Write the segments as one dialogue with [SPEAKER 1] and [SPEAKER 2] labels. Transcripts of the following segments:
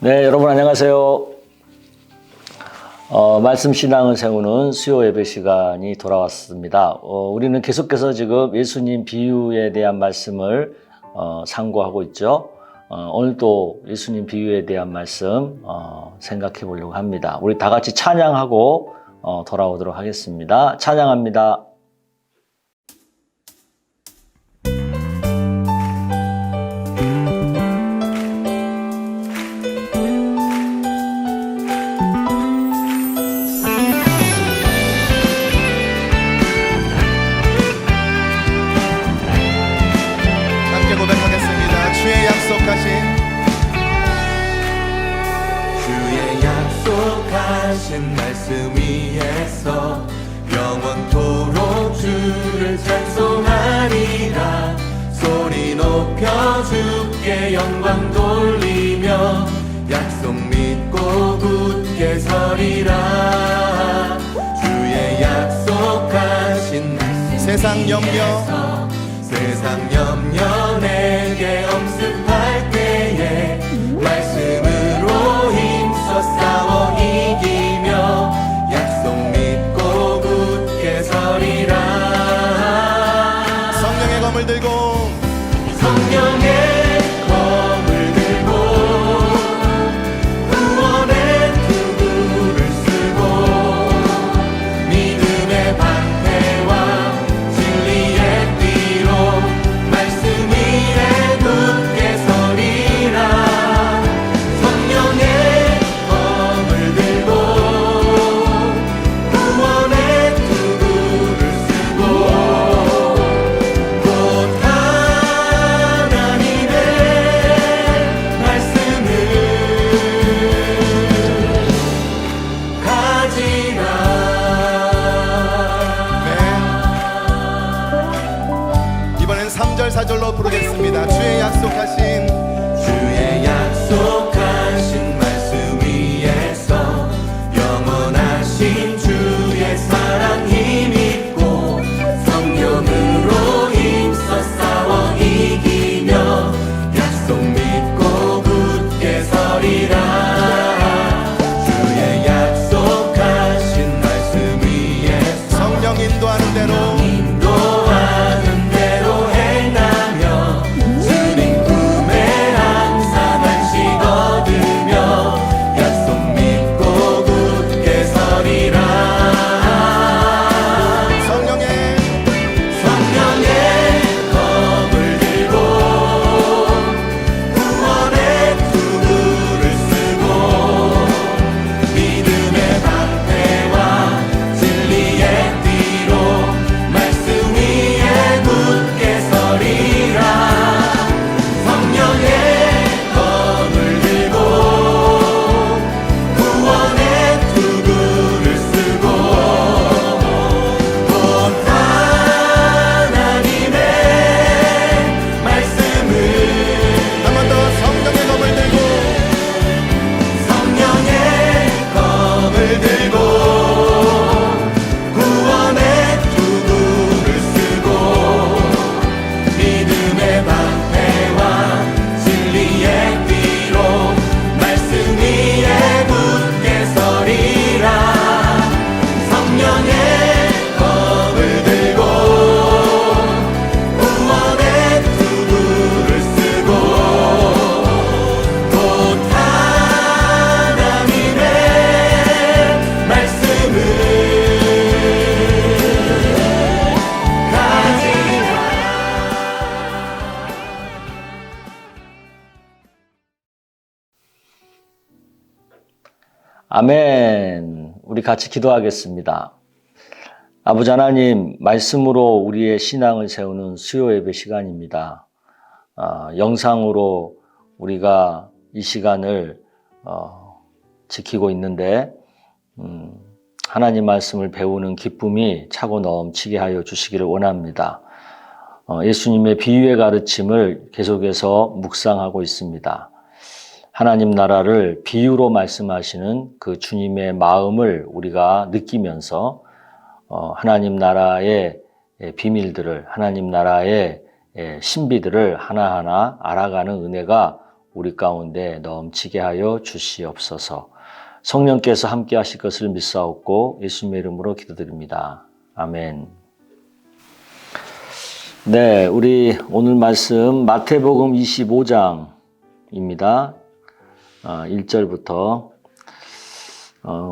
[SPEAKER 1] 네, 여러분 안녕하세요. 말씀 신앙을 세우는 수요 예배 시간이 돌아왔습니다. 우리는 계속해서 지금 예수님 비유에 대한 말씀을 상고하고 있죠. 오늘도 예수님 비유에 대한 말씀 생각해 보려고 합니다. 우리 다 같이 찬양하고 돌아오도록 하겠습니다. 찬양합니다.
[SPEAKER 2] 약속하신 말씀 위에서 영원토록 주를 찬송하리라. 소리 높여 주께 영광 돌리며 약속 믿고 굳게 서리라. 주의 약속하신 말씀 세상 염려 내게 엄습할 때에 말씀으로 힘써 싸워 이기며 약속 믿고 굳게 서리라. 성령의 검을 들고 구원의 투구를 쓰고 믿음의 방패와 진리의 띠로 말씀 위에 굳게 서리라. 성령의 검을 들고 구원의 투구를 쓰고 곧 하나님의 말씀을 가지라. 이번엔 3절 4절로 부르겠습니다. 주의 약속하신 말씀 위에서 영원하신 주의 사랑 힘입고 성령으로 힘써 싸워 이기며 약속 믿고 굳게 서리라. 주의 약속하신 말씀 위에서 성령 인도하는 대로 행하며 주님 품에 항상 안식 얻으며 약속 믿고 굳게 서리라. 성령의 검을 들고 구원의 투구를 쓰고 믿음의 방패와 진리의 띠로 말씀 위에 굳게 서리라. 성령의 검을 들고 구원의 투구를 쓰고 곧 하나님의 말씀을 한 번 더 성령의 검을 들고 구원의 투구를 쓰고 믿음의 방패와 진리의 띠로 말씀 위에 굳게 서리라. 성령의 검을 들고 구원의 투구를 쓰고 곧 하나님의 말씀을 가지라.
[SPEAKER 1] 아멘. 우리 같이 기도하겠습니다. 아버지 하나님, 말씀으로 우리의 신앙을 세우는 수요 예배 시간입니다. 영상으로 우리가 이 시간을 지키고 있는데 하나님 말씀을 배우는 기쁨이 차고 넘치게 하여 주시기를 원합니다. 예수님의 비유의 가르침을 계속해서 묵상하고 있습니다. 하나님 나라를 비유로 말씀하시는 그 주님의 마음을 우리가 느끼면서 하나님 나라의 비밀들을, 하나님 나라의 신비들을 하나하나 알아가는 은혜가 우리 가운데 넘치게 하여 주시옵소서. 성령께서 함께 하실 것을 믿사옵고 예수님의 이름으로 기도드립니다. 아멘. 네, 우리 오늘 말씀 마태복음 25장입니다. 1절부터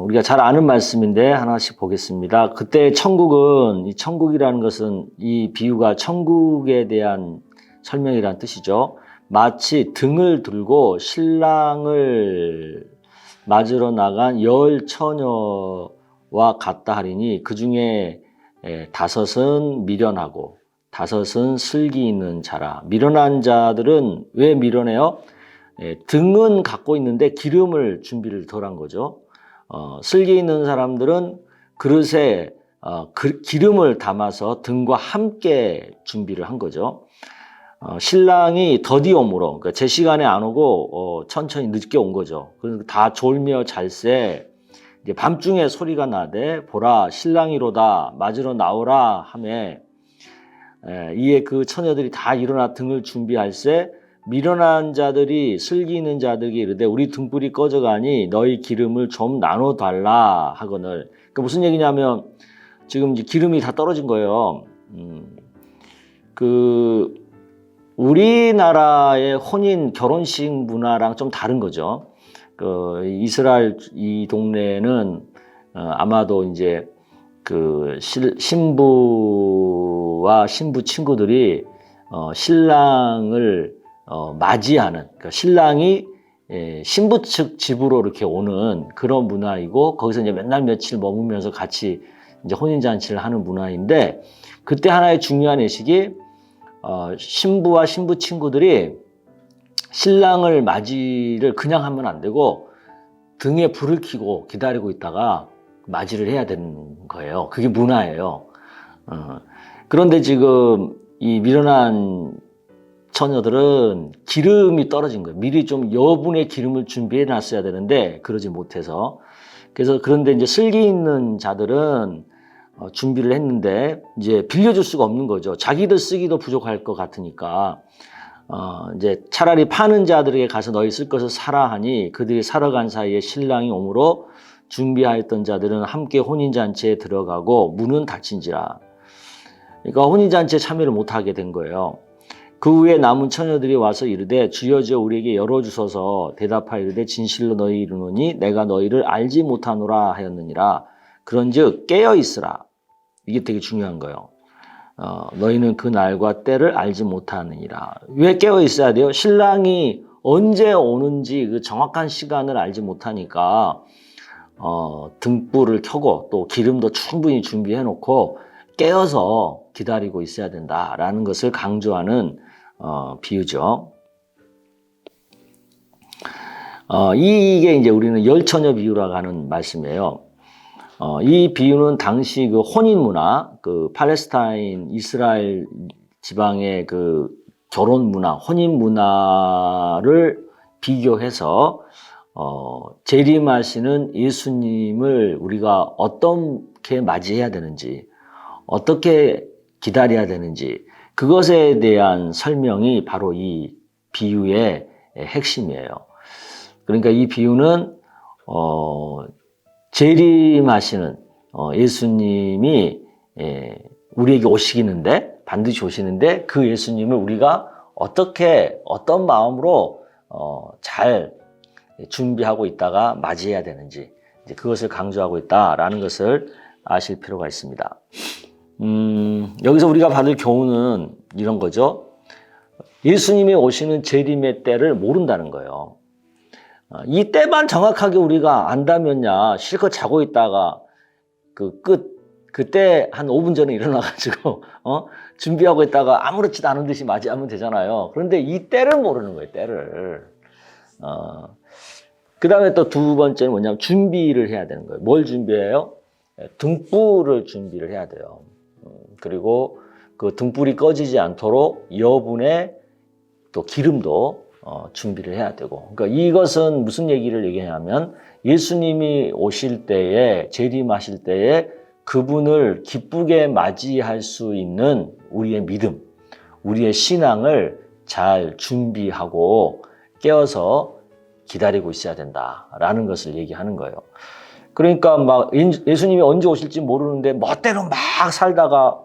[SPEAKER 1] 우리가 잘 아는 말씀인데 하나씩 보겠습니다. 그때 천국은, 이 천국이라는 것은 이 비유가 천국에 대한 설명이란 뜻이죠. 마치 등을 들고 신랑을 맞으러 나간 10 처녀와 같다 하리니 그 중에 5은 미련하고 5은 슬기 있는 자라. 미련한 자들은 왜 미련해요? 등은 갖고 있는데 기름을 준비를 덜 한 거죠. 슬기 있는 사람들은 그릇에 기름을 담아서 등과 함께 준비를 한 거죠. 신랑이 더디 오므로, 그러니까 제 시간에 안 오고 천천히 늦게 온 거죠. 그래서 다 졸며 잘새 이제 밤중에 소리가 나되 보라 신랑이로다 맞으러 나오라 하며 이에 그 처녀들이 다 일어나 등을 준비할세 미련한 자들이 슬기 있는 자들에게 이르되 우리 등불이 꺼져가니 너희 기름을 좀 나눠 달라 하거늘. 그러니까 무슨 얘기냐면 지금 이제 기름이 다 떨어진 거예요. 우리나라의 혼인 결혼식 문화랑 좀 다른 거죠. 이스라엘 이 동네는 아마도 이제 신부와 신부 친구들이 신랑을 맞이하는, 그러니까 신랑이 신부 측 집으로 이렇게 오는 그런 문화이고 거기서 이제 맨날 며칠 머무면서 같이 이제 혼인잔치를 하는 문화인데 그때 하나의 중요한 예식이 신부와 신부 친구들이 신랑을 맞이를 그냥 하면 안 되고 등에 불을 켜고 기다리고 있다가 맞이를 해야 되는 거예요. 그게 문화예요. 그런데 지금 이 미련한 처녀들은 기름이 떨어진 거예요. 미리 좀 여분의 기름을 준비해 놨어야 되는데 그러지 못해서. 그래서 그런데 이제 슬기 있는 자들은 준비를 했는데 이제 빌려줄 수가 없는 거죠. 자기들 쓰기도 부족할 것 같으니까 이제 차라리 파는 자들에게 가서 너희 쓸 것을 사라 하니 그들이 사러 간 사이에 신랑이 오므로 준비하였던 자들은 함께 혼인잔치에 들어가고 문은 닫힌지라. 그러니까 혼인잔치에 참여를 못하게 된 거예요. 그 후에 남은 처녀들이 와서 이르되 주여 주여 우리에게 열어주소서. 대답하여 이르되 진실로 너희 이르노니 내가 너희를 알지 못하노라 하였느니라. 그런즉 깨어 있으라. 이게 되게 중요한 거예요. 너희는 그 날과 때를 알지 못하느니라. 왜 깨어 있어야 돼요? 신랑이 언제 오는지 그 정확한 시간을 알지 못하니까 등불을 켜고 또 기름도 충분히 준비해 놓고 깨어서 기다리고 있어야 된다라는 것을 강조하는 비유죠. 이게 이제 우리는 열처녀 비유라고 하는 말씀이에요. 이 비유는 당시 그 혼인 문화, 그 팔레스타인 이스라엘 지방의 그 결혼 문화, 혼인 문화를 비교해서 재림하시는 예수님을 우리가 어떻게 맞이해야 되는지, 어떻게 기다려야 되는지 그것에 대한 설명이 바로 이 비유의 핵심이에요. 그러니까 이 비유는 재림하시는 예수님이 우리에게 오시기는데 반드시 오시는데 그 예수님을 우리가 어떤 마음으로 잘 준비하고 있다가 맞이해야 되는지 이제 그것을 강조하고 있다라는 것을 아실 필요가 있습니다. 여기서 우리가 받을 교훈은 이런 거죠. 예수님이 오시는 재림의 때를 모른다는 거예요. 이 때만 정확하게 우리가 안다면야 실컷 자고 있다가 그때 한 5분 전에 일어나가지고 준비하고 있다가 아무렇지도 않은 듯이 맞이하면 되잖아요. 그런데 이 때를 모르는 거예요. 때를. 그 다음에 또 두 번째는 뭐냐면 준비를 해야 되는 거예요. 뭘 준비해요? 등불을 준비를 해야 돼요. 그리고 그 등불이 꺼지지 않도록 여분의 또 기름도 준비를 해야 되고. 그러니까 이것은 무슨 얘기를 얘기하냐면 예수님이 오실 때에 재림하실 때에 그분을 기쁘게 맞이할 수 있는 우리의 믿음, 우리의 신앙을 잘 준비하고 깨어서 기다리고 있어야 된다라는 것을 얘기하는 거예요. 그러니까 막 예수님이 언제 오실지 모르는데 멋대로 막 살다가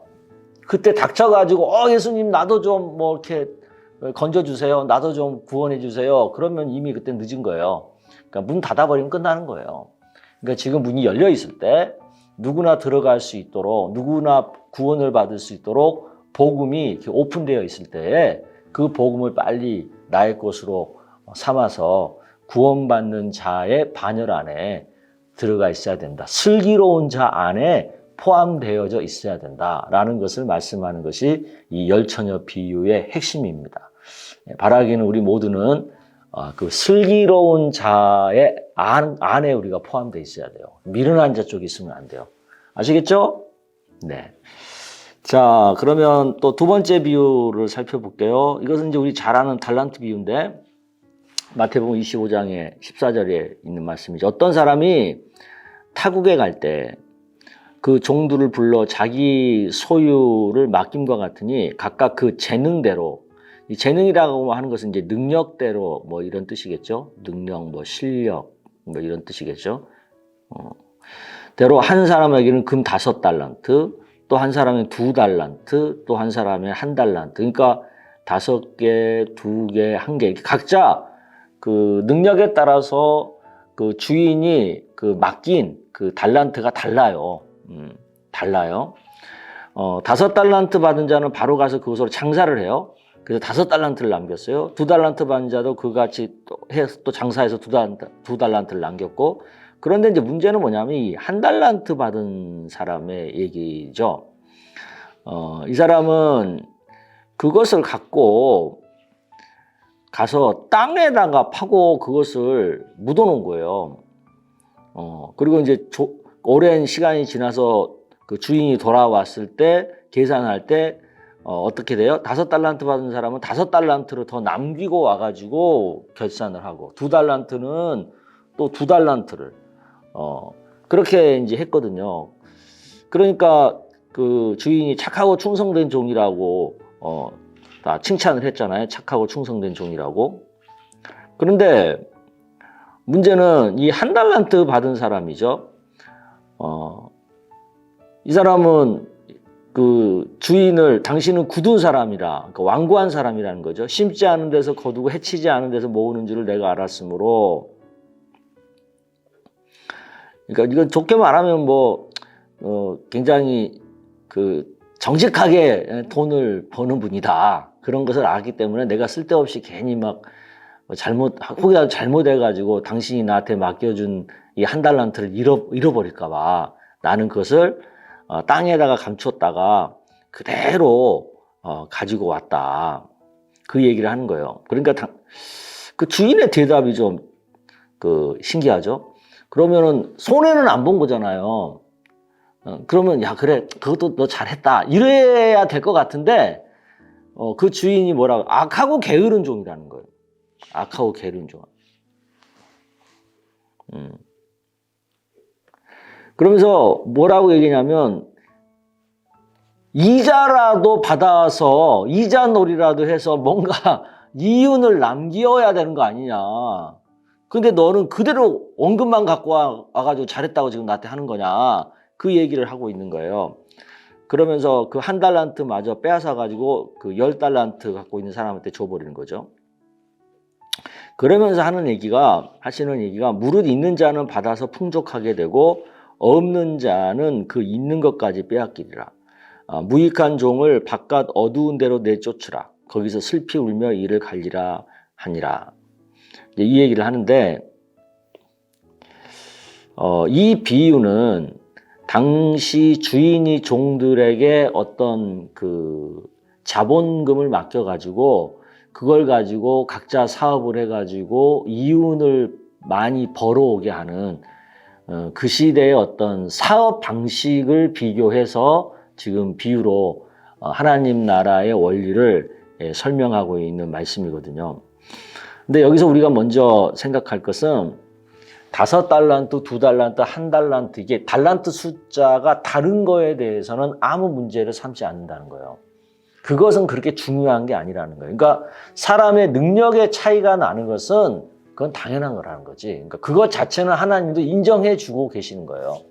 [SPEAKER 1] 그때 닥쳐가지고 예수님 나도 좀 뭐 이렇게 건져주세요. 나도 좀 구원해주세요. 그러면 이미 그때 늦은 거예요. 그러니까 문 닫아버리면 끝나는 거예요. 그러니까 지금 문이 열려 있을 때 누구나 들어갈 수 있도록 누구나 구원을 받을 수 있도록 복음이 이렇게 오픈되어 있을 때에 그 복음을 빨리 나의 것으로 삼아서 구원받는 자의 반열 안에 들어가 있어야 된다. 슬기로운 자 안에 포함되어져 있어야 된다라는 것을 말씀하는 것이 이 열처녀 비유의 핵심입니다. 바라기는 우리 모두는 그 슬기로운 자의 안에 우리가 포함되어 있어야 돼요. 미련한 자 쪽에 있으면 안 돼요. 아시겠죠? 네. 자, 그러면 또 두 번째 비유를 살펴볼게요. 이것은 이제 우리 잘 아는 달란트 비유인데 마태복음 25장의 14절에 있는 말씀이죠. 어떤 사람이 타국에 갈 때 그 종들을 불러 자기 소유를 맡김과 같으니 각각 그 재능대로, 이 재능이라고 하는 것은 이제 능력대로 뭐 이런 뜻이겠죠. 능력, 뭐 실력, 뭐 이런 뜻이겠죠. 대로 한 사람에게는 금 5달란트, 또 한 사람은 2달란트, 또 한 사람은 1달란트. 그러니까 5개, 2개, 1개. 각자 그 능력에 따라서 그 주인이 그 맡긴 그 달란트가 달라요. 달라요. 5달란트 받은 자는 바로 가서 그것으로 장사를 해요. 그래서 5달란트를 남겼어요. 2달란트 받은 자도 그같이 또 장사해서 2달란트를 남겼고, 그런데 이제 문제는 뭐냐면 이 1달란트 받은 사람의 얘기죠. 이 사람은 그것을 갖고 가서 땅에다가 파고 그것을 묻어놓은 거예요. 그리고 이제 오랜 시간이 지나서 그 주인이 돌아왔을 때 계산할 때 어떻게 돼요? 5달란트 받은 사람은 5달란트를 더 남기고 와가지고 결산을 하고 2달란트는 또 2달란트를 그렇게 이제 했거든요. 그러니까 그 주인이 착하고 충성된 종이라고 다 칭찬을 했잖아요. 착하고 충성된 종이라고. 그런데 문제는 이 1달란트 받은 사람이죠. 이 사람은 그 주인을 당신은 굳은 사람이라, 그러니까 완고한 사람이라는 거죠. 심지 않은 데서 거두고 해치지 않은 데서 모으는 줄을 내가 알았으므로. 그러니까 이건 좋게 말하면 뭐 굉장히 그 정직하게 돈을 버는 분이다. 그런 것을 알기 때문에 내가 쓸데없이 괜히 막 혹여라도 잘못해가지고 당신이 나한테 맡겨준 이 1달란트를 잃어버릴까봐 나는 그것을 땅에다가 감췄다가 그대로 가지고 왔다. 그 얘기를 하는 거예요. 그러니까 그 주인의 대답이 좀 신기하죠. 그러면은 손해는 안 본 거잖아요. 그러면 야 그래 그것도 너 잘했다 이래야 될 것 같은데 그 주인이 뭐라고 악하고 게으른 종이라는 거예요. 악하고 게으른 종. 그러면서 뭐라고 얘기냐면 이자라도 받아서 이자놀이라도 해서 뭔가 이윤을 남겨야 되는 거 아니냐. 근데 너는 그대로 원금만 갖고 와가지고 잘했다고 지금 나한테 하는 거냐. 그 얘기를 하고 있는 거예요. 그러면서 그 1달란트마저 빼앗아가지고 그 10달란트 갖고 있는 사람한테 줘버리는 거죠. 그러면서 하시는 얘기가 무릇 있는 자는 받아서 풍족하게 되고 없는 자는 그 있는 것까지 빼앗기리라. 무익한 종을 바깥 어두운 데로 내쫓으라. 거기서 슬피 울며 이를 갈리라 하니라. 이 얘기를 하는데 이 비유는 당시 주인이 종들에게 어떤 그 자본금을 맡겨가지고 그걸 가지고 각자 사업을 해가지고 이윤을 많이 벌어오게 하는 그 시대의 어떤 사업 방식을 비교해서 지금 비유로 하나님 나라의 원리를 설명하고 있는 말씀이거든요. 근데 여기서 우리가 먼저 생각할 것은 5달란트, 2달란트, 1달란트 이게 달란트 숫자가 다른 거에 대해서는 아무 문제를 삼지 않는다는 거예요. 그것은 그렇게 중요한 게 아니라는 거예요. 그러니까 사람의 능력의 차이가 나는 것은 그건 당연한 거라는 거지. 그러니까 그것 자체는 하나님도 인정해 주고 계시는 거예요.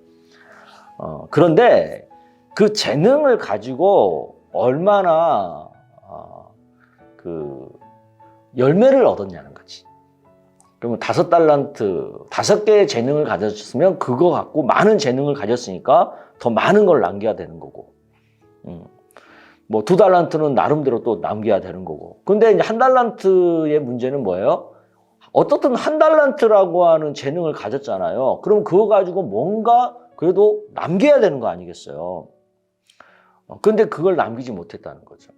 [SPEAKER 1] 그런데 그 재능을 가지고 얼마나 그 열매를 얻었냐는 거지. 그러면 5달란트, 5개의 재능을 가졌으면 그거 갖고 많은 재능을 가졌으니까 더 많은 걸 남겨야 되는 거고. 뭐 2달란트는 나름대로 또 남겨야 되는 거고. 근데 이제 1달란트의 문제는 뭐예요? 어떻든 1달란트라고 하는 재능을 가졌잖아요. 그럼 그거 가지고 뭔가 그래도 남겨야 되는 거 아니겠어요? 근데 그걸 남기지 못했다는 거죠.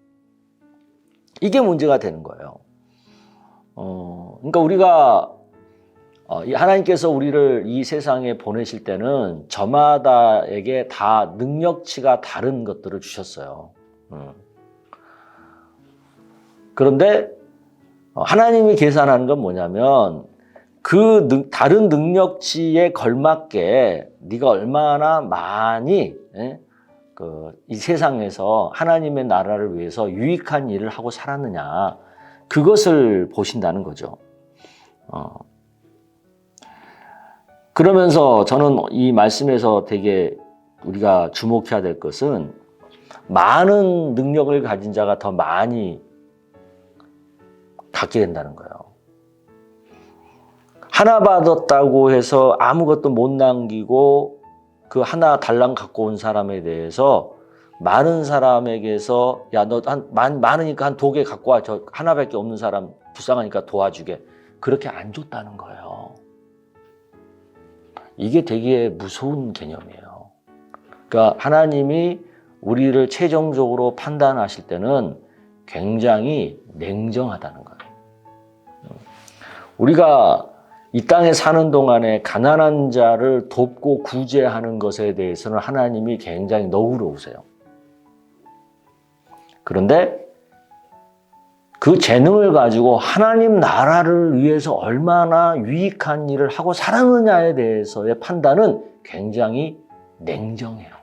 [SPEAKER 1] 이게 문제가 되는 거예요. 그러니까 우리가 하나님께서 우리를 이 세상에 보내실 때는 저마다에게 다 능력치가 다른 것들을 주셨어요. 그런데 하나님이 계산하는 건 뭐냐면 그 다른 능력치에 걸맞게 네가 얼마나 많이 이 세상에서 하나님의 나라를 위해서 유익한 일을 하고 살았느냐, 그것을 보신다는 거죠. 그러면서 저는 이 말씀에서 되게 우리가 주목해야 될 것은 많은 능력을 가진 자가 더 많이 갖게 된다는 거예요. 하나 받았다고 해서 아무것도 못 남기고 그 하나 달랑 갖고 온 사람에 대해서 많은 사람에게서 야, 너 많으니까 한 2개 갖고 와. 저 하나밖에 없는 사람 불쌍하니까 도와주게. 그렇게 안 줬다는 거예요. 이게 되게 무서운 개념이에요. 그러니까 하나님이 우리를 최종적으로 판단하실 때는 굉장히 냉정하다는 거예요. 우리가 이 땅에 사는 동안에 가난한 자를 돕고 구제하는 것에 대해서는 하나님이 굉장히 너그러우세요. 그런데 그 재능을 가지고 하나님 나라를 위해서 얼마나 유익한 일을 하고 살았느냐에 대해서의 판단은 굉장히 냉정해요.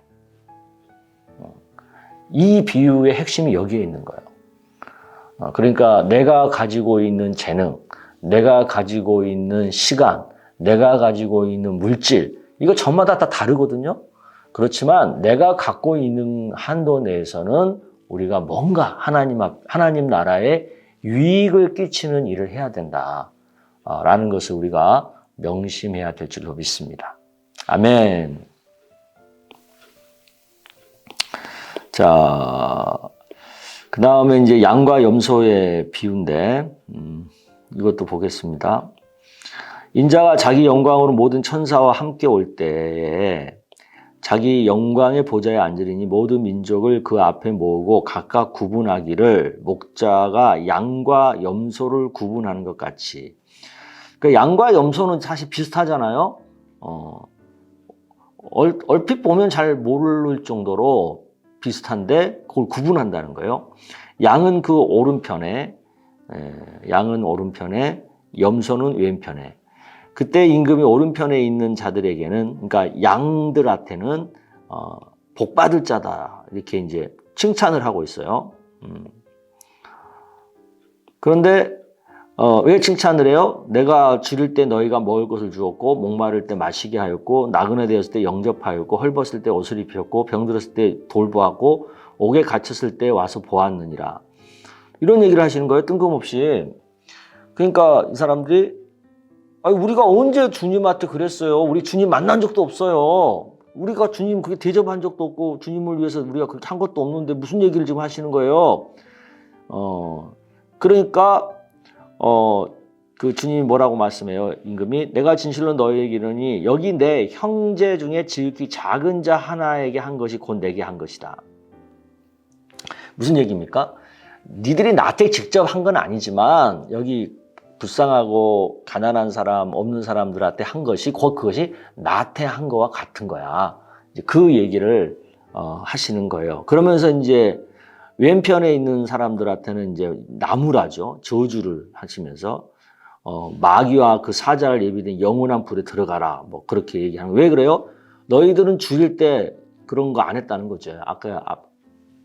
[SPEAKER 1] 이 비유의 핵심이 여기에 있는 거예요. 그러니까 내가 가지고 있는 재능, 내가 가지고 있는 시간, 내가 가지고 있는 물질, 이거 저마다 다 다르거든요. 그렇지만 내가 갖고 있는 한도 내에서는 우리가 뭔가 하나님 나라에 유익을 끼치는 일을 해야 된다라는 것을 우리가 명심해야 될 줄로 믿습니다. 아멘. 자, 그 다음에 이제 양과 염소의 비유인데, 이것도 보겠습니다. 인자가 자기 영광으로 모든 천사와 함께 올 때에 자기 영광의 보좌에 앉으리니 모든 민족을 그 앞에 모으고 각각 구분하기를 목자가 양과 염소를 구분하는 것 같이. 그 양과 염소는 사실 비슷하잖아요. 얼핏 보면 잘 모를 정도로 비슷한데 그걸 구분한다는 거예요. 양은 그 오른편에, 염소는 왼편에. 그때 임금이 오른편에 있는 자들에게는, 그러니까 양들한테는 복 받을 자다 이렇게 이제 칭찬을 하고 있어요. 그런데 왜 칭찬을 해요? 내가 줄일 때 너희가 먹을 것을 주었고, 목마를 때 마시게 하였고, 나그네 되었을 때 영접하였고, 헐벗을 때 옷을 입혔고, 병들었을 때 돌보았고, 옥에 갇혔을 때 와서 보았느니라. 이런 얘기를 하시는 거예요, 뜬금없이. 그러니까 이 사람들이 우리가 언제 주님한테 그랬어요? 우리 주님 만난 적도 없어요. 우리가 주님 그렇게 대접한 적도 없고 주님을 위해서 우리가 그렇게 한 것도 없는데 무슨 얘기를 지금 하시는 거예요? 그러니까 그 주님이 뭐라고 말씀해요? 임금이 내가 진실로 너희에게 이르니 여기 내 형제 중에 지극히 작은 자 하나에게 한 것이 곧 내게 한 것이다. 무슨 얘기입니까? 니들이 나한테 직접 한 건 아니지만 여기 불쌍하고 가난한 사람, 없는 사람들한테 한 것이 곧 그것이 나한테 한 거와 같은 거야. 이제 그 얘기를 하시는 거예요. 그러면서 이제 왼편에 있는 사람들한테는 이제 나무라죠. 저주를 하시면서 마귀와 그 사자를 예비된 영원한 불에 들어가라. 뭐 그렇게 얘기하는 거예요. 왜 그래요? 너희들은 죽일 때 그런 거 안 했다는 거죠. 아까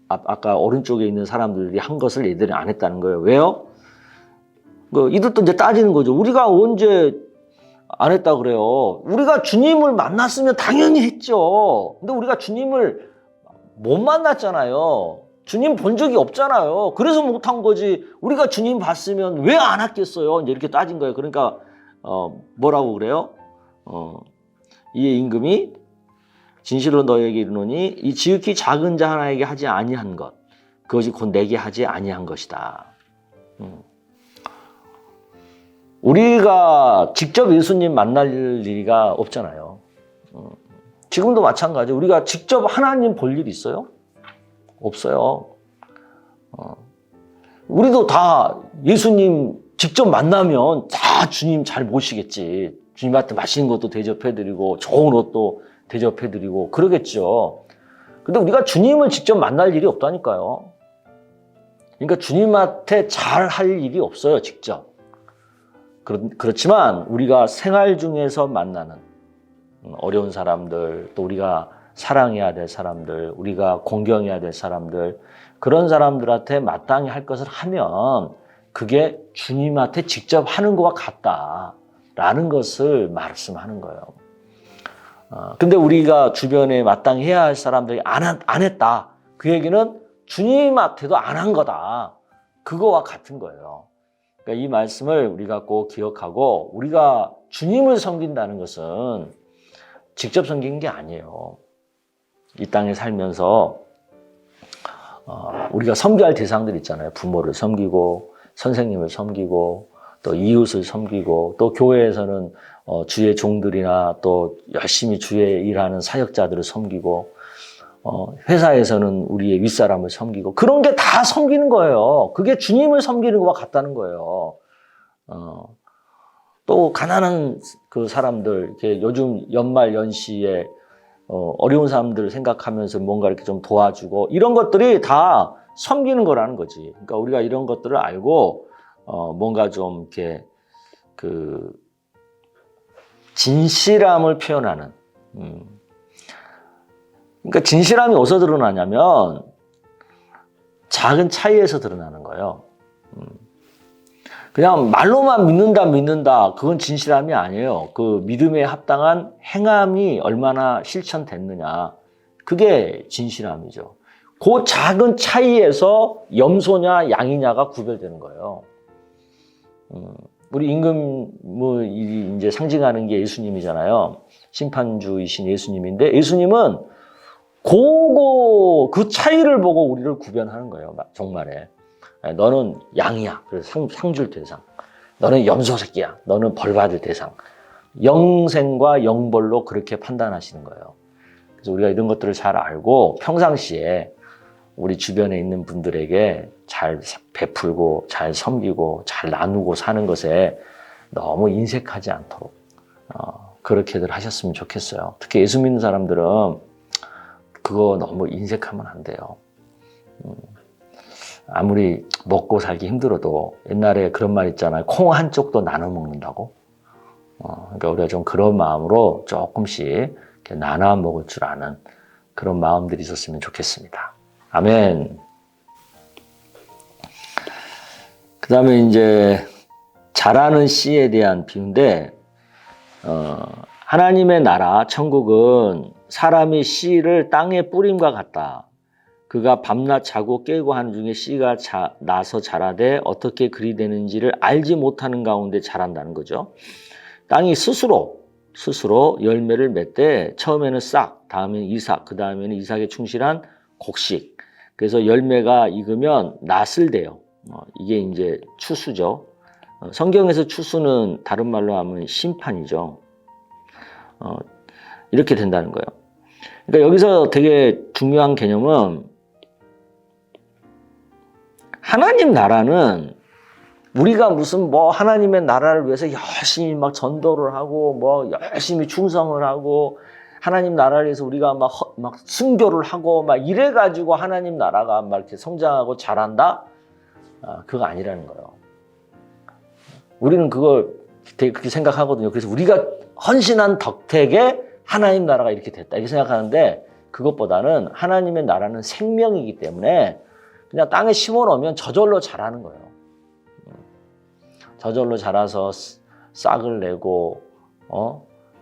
[SPEAKER 1] 아까 오른쪽에 있는 사람들이 한 것을 얘들이 안 했다는 거예요. 왜요? 이들도 이제 따지는 거죠. 우리가 언제 안 했다 그래요? 우리가 주님을 만났으면 당연히 했죠. 근데 우리가 주님을 못 만났잖아요. 주님 본 적이 없잖아요. 그래서 못한 거지. 우리가 주님 봤으면 왜 안 했겠어요? 이제 이렇게 따진 거예요. 그러니까 뭐라고 그래요? 이에 임금이 진실로 너에게 이르노니 이 지극히 작은 자 하나에게 하지 아니한 것 그것이 곧 내게 하지 아니한 것이다. 우리가 직접 예수님 만날 일이가 없잖아요. 지금도 마찬가지. 우리가 직접 하나님 볼 일 있어요? 없어요. 우리도 다 예수님 직접 만나면 다 주님 잘 모시겠지. 주님한테 맛있는 것도 대접해드리고 좋은 옷도 대접해드리고 그러겠죠. 근데 우리가 주님을 직접 만날 일이 없다니까요. 그러니까 주님한테 잘 할 일이 없어요, 직접. 그렇지만 우리가 생활 중에서 만나는 어려운 사람들, 또 우리가 사랑해야 될 사람들, 우리가 공경해야 될 사람들, 그런 사람들한테 마땅히 할 것을 하면 그게 주님한테 직접 하는 것과 같다라는 것을 말씀하는 거예요. 근데 우리가 주변에 마땅히 해야 할 사람들이 안 했다. 그 얘기는 주님한테도 안 한 거다. 그거와 같은 거예요. 그러니까 이 말씀을 우리가 꼭 기억하고 우리가 주님을 섬긴다는 것은 직접 섬기는 게 아니에요. 이 땅에 살면서 우리가 섬겨야 할 대상들 있잖아요. 부모를 섬기고 선생님을 섬기고 또 이웃을 섬기고 또 교회에서는 주의 종들이나 또 열심히 주의 일하는 사역자들을 섬기고 회사에서는 우리의 윗사람을 섬기고 그런 게 다 섬기는 거예요. 그게 주님을 섬기는 것과 같다는 거예요. 또 가난한 그 사람들 이렇게 요즘 연말 연시에 어려운 사람들을 생각하면서 뭔가 이렇게 좀 도와주고 이런 것들이 다 섬기는 거라는 거지. 그러니까 우리가 이런 것들을 알고 뭔가 좀 이렇게 그 진실함을 표현하는. 그러니까 진실함이 어디서 드러나냐면 작은 차이에서 드러나는 거예요. 그냥 말로만 믿는다 그건 진실함이 아니에요. 그 믿음에 합당한 행함이 얼마나 실천됐느냐 그게 진실함이죠. 그 작은 차이에서 염소냐 양이냐가 구별되는 거예요. 우리 임금이 이제 상징하는 게 예수님이잖아요. 심판주이신 예수님인데 예수님은 그 차이를 보고 우리를 구별하는 거예요. 정말에. 너는 양이야. 그래서 상줄 대상. 너는 염소 새끼야. 너는 벌 받을 대상. 영생과 영벌로 그렇게 판단하시는 거예요. 그래서 우리가 이런 것들을 잘 알고 평상시에 우리 주변에 있는 분들에게 잘 베풀고 잘 섬기고 잘 나누고 사는 것에 너무 인색하지 않도록 그렇게들 하셨으면 좋겠어요. 특히 예수 믿는 사람들은 그거 너무 인색하면 안 돼요. 아무리 먹고 살기 힘들어도 옛날에 그런 말 있잖아요. 콩 한 쪽도 나눠 먹는다고. 그러니까 우리가 좀 그런 마음으로 조금씩 이렇게 나눠 먹을 줄 아는 그런 마음들이 있었으면 좋겠습니다. 아멘. 그 다음에 이제 자라는 씨에 대한 비유인데 하나님의 나라 천국은 사람이 씨를 땅에 뿌림과 같다. 그가 밤낮 자고 깨고 하는 중에 씨가 나서 자라되 어떻게 그리 되는지를 알지 못하는 가운데 자란다는 거죠. 땅이 스스로 열매를 맺되 처음에는 싹, 다음에는 이삭, 그 다음에는 이삭에 충실한 곡식. 그래서 열매가 익으면 낫을 대요. 이게 이제 추수죠. 성경에서 추수는 다른 말로 하면 심판이죠. 이렇게 된다는 거예요. 그러니까 여기서 되게 중요한 개념은 하나님 나라는 우리가 무슨 하나님의 나라를 위해서 열심히 막 전도를 하고 열심히 충성을 하고 하나님 나라를 위해서 우리가 막 순교를 하고 막 이래가지고 하나님 나라가 막 이렇게 성장하고 자란다? 그거 아니라는 거예요. 우리는 그걸 되게 그렇게 생각하거든요. 그래서 우리가 헌신한 덕택에 하나님 나라가 이렇게 됐다. 이렇게 생각하는데 그것보다는 하나님의 나라는 생명이기 때문에 그냥 땅에 심어놓으면 저절로 자라는 거예요. 저절로 자라서 싹을 내고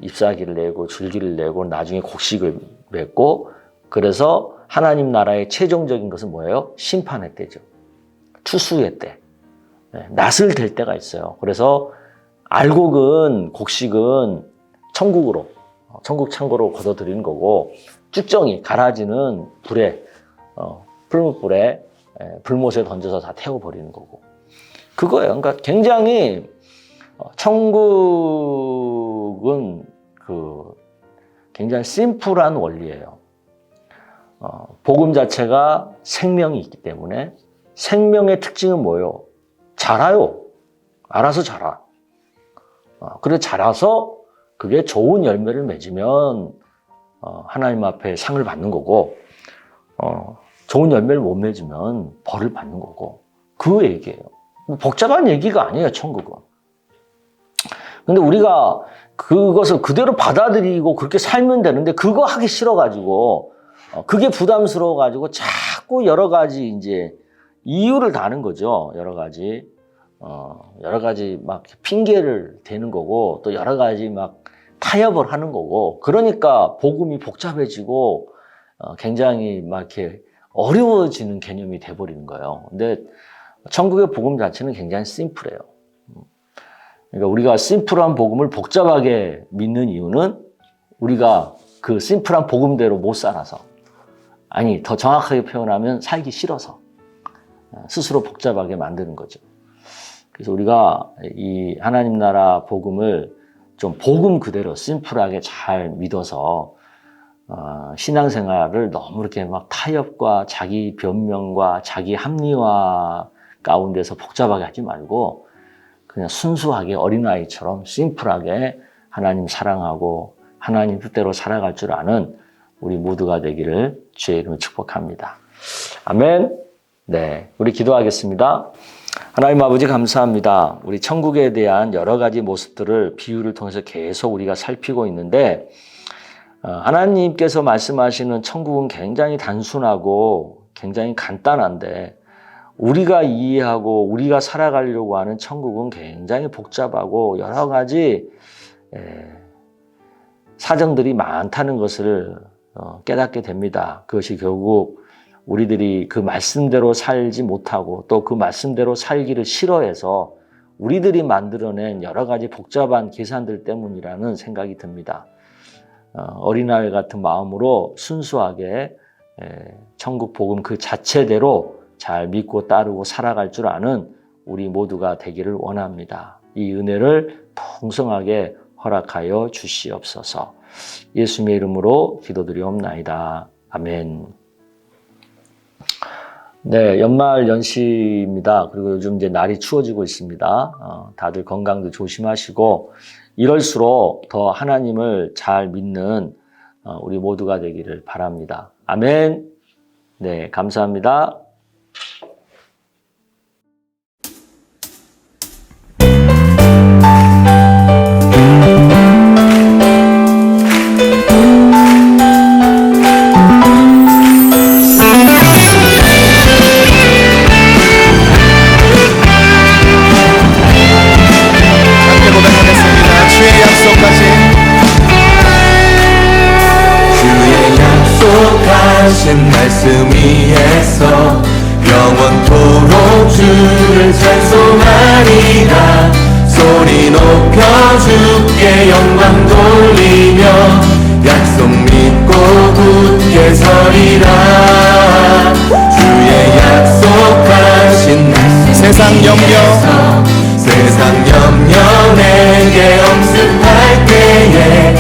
[SPEAKER 1] 잎사귀를 내고 줄기를 내고 나중에 곡식을 맺고, 그래서 하나님 나라의 최종적인 것은 뭐예요? 심판의 때죠. 추수의 때. 낫을 될 때가 있어요. 그래서 알곡은, 곡식은 천국으로, 천국 창고로 걷어들이는 거고, 쭉정이, 가라지는 불에, 풀무불에, 불못에 던져서 다 태워버리는 거고. 그거예요. 그러니까 굉장히, 천국은 굉장히 심플한 원리예요. 복음 자체가 생명이 있기 때문에, 생명의 특징은 뭐예요? 자라요. 알아서 자라. 그래 자라서 그게 좋은 열매를 맺으면 하나님 앞에 상을 받는 거고, 좋은 열매를 못 맺으면 벌을 받는 거고, 그 얘기예요. 복잡한 얘기가 아니에요, 천국은. 근데 우리가 그것을 그대로 받아들이고 그렇게 살면 되는데, 그거 하기 싫어가지고, 그게 부담스러워가지고 자꾸 여러 가지 이제 이유를 다는 거죠. 여러 가지 막 핑계를 대는 거고, 또 여러 가지 막 타협을 하는 거고, 그러니까 복음이 복잡해지고 굉장히 막 이렇게 어려워지는 개념이 돼버리는 거예요. 근데 천국의 복음 자체는 굉장히 심플해요. 그러니까 우리가 심플한 복음을 복잡하게 믿는 이유는 우리가 그 심플한 복음대로 못 살아서, 아니 더 정확하게 표현하면 살기 싫어서 스스로 복잡하게 만드는 거죠. 그래서 우리가 이 하나님 나라 복음을 좀 복음 그대로 심플하게 잘 믿어서 신앙생활을 너무 이렇게 막 타협과 자기 변명과 자기 합리화 가운데서 복잡하게 하지 말고, 그냥 순수하게 어린아이처럼 심플하게 하나님 사랑하고 하나님 뜻대로 살아갈 줄 아는 우리 모두가 되기를 주의 이름으로 축복합니다. 아멘. 네, 우리 기도하겠습니다. 하나님 아버지 감사합니다. 우리 천국에 대한 여러 가지 모습들을 비유를 통해서 계속 우리가 살피고 있는데, 하나님께서 말씀하시는 천국은 굉장히 단순하고 굉장히 간단한데, 우리가 이해하고 우리가 살아가려고 하는 천국은 굉장히 복잡하고 여러 가지 사정들이 많다는 것을 깨닫게 됩니다. 그것이 결국 우리들이 그 말씀대로 살지 못하고 또 그 말씀대로 살기를 싫어해서 우리들이 만들어낸 여러 가지 복잡한 계산들 때문이라는 생각이 듭니다. 어린아이 같은 마음으로 순수하게 천국 복음 그 자체대로 잘 믿고 따르고 살아갈 줄 아는 우리 모두가 되기를 원합니다. 이 은혜를 풍성하게 허락하여 주시옵소서. 예수님의 이름으로 기도드리옵나이다. 아멘. 네, 연말 연시입니다. 그리고 요즘 이제 날이 추워지고 있습니다. 다들 건강도 조심하시고, 이럴수록 더 하나님을 잘 믿는 우리 모두가 되기를 바랍니다. 아멘. 네, 감사합니다.
[SPEAKER 2] 하신 말씀 위에서 영원토록 주를 찬송하리라. 소리 높여 주께 영광 돌리며 약속 믿고 굳게 서리라. 주의 약속하신 말씀 세상 염려 내게 엄습할 때에